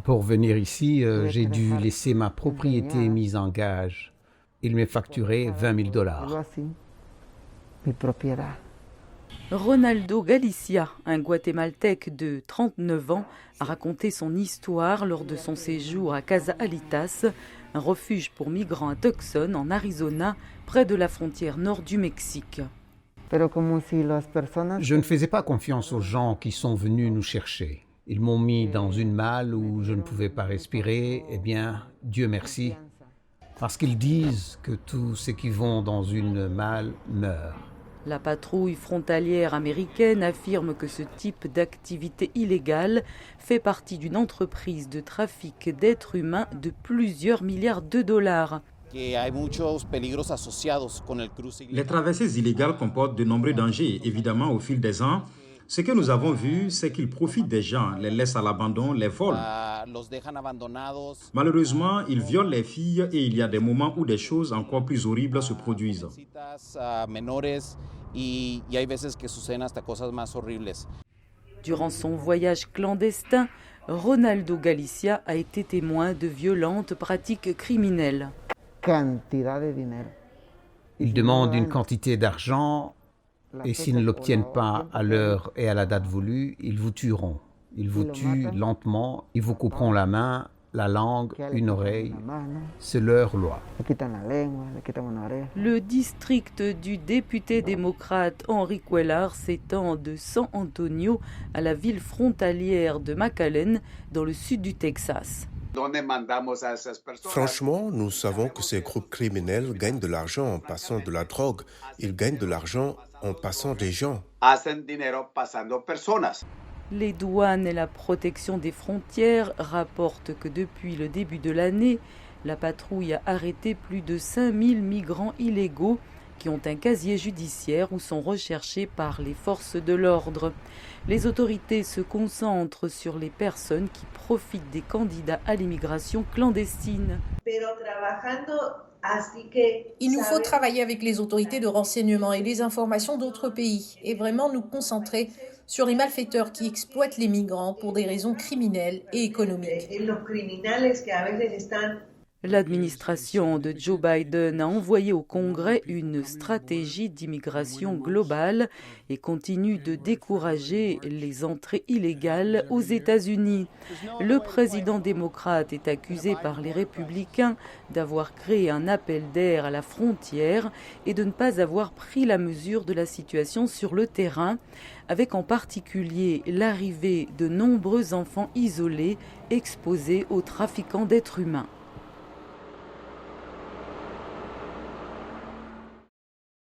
Pour venir ici, j'ai dû laisser ma propriété mise en gage. Il m'est facturé $20 000. Ronaldo Galicia, un Guatémaltèque de 39 ans, a raconté son histoire lors de son séjour à Casa Alitas, un refuge pour migrants à Tucson, en Arizona, près de la frontière nord du Mexique. Je ne faisais pas confiance aux gens qui sont venus nous chercher. Ils m'ont mis dans une malle où je ne pouvais pas respirer. Eh bien, Dieu merci, parce qu'ils disent que tous ceux qui vont dans une malle meurent. La patrouille frontalière américaine affirme que ce type d'activité illégale fait partie d'une entreprise de trafic d'êtres humains de plusieurs milliards de dollars. Les traversées illégales comportent de nombreux dangers. Évidemment, au fil des ans, ce que nous avons vu, c'est qu'ils profitent des gens, les laissent à l'abandon, les volent. Malheureusement, ils violent les filles et il y a des moments où des choses encore plus horribles se produisent. Durant son voyage clandestin, Ronaldo Galicia a été témoin de violentes pratiques criminelles. Ils demandent une quantité d'argent et s'ils ne l'obtiennent pas à l'heure et à la date voulue, ils vous tueront. Ils vous tuent lentement, ils vous couperont la main, la langue, une oreille. C'est leur loi. Le district du député démocrate Henry Cuellar s'étend de San Antonio à la ville frontalière de McAllen, dans le sud du Texas. Franchement, nous savons que ces groupes criminels gagnent de l'argent en passant de la drogue. Ils gagnent de l'argent en passant des gens. Les douanes et la protection des frontières rapportent que depuis le début de l'année, la patrouille a arrêté plus de 5000 migrants illégaux qui ont un casier judiciaire ou sont recherchés par les forces de l'ordre. Les autorités se concentrent sur les personnes qui profitent des candidats à l'immigration clandestine. Il nous faut travailler avec les autorités de renseignement et les informations d'autres pays et vraiment nous concentrer sur les malfaiteurs qui exploitent les migrants pour des raisons criminelles et économiques. L'administration de Joe Biden a envoyé au Congrès une stratégie d'immigration globale et continue de décourager les entrées illégales aux États-Unis. Le président démocrate est accusé par les républicains d'avoir créé un appel d'air à la frontière et de ne pas avoir pris la mesure de la situation sur le terrain, avec en particulier l'arrivée de nombreux enfants isolés exposés aux trafiquants d'êtres humains.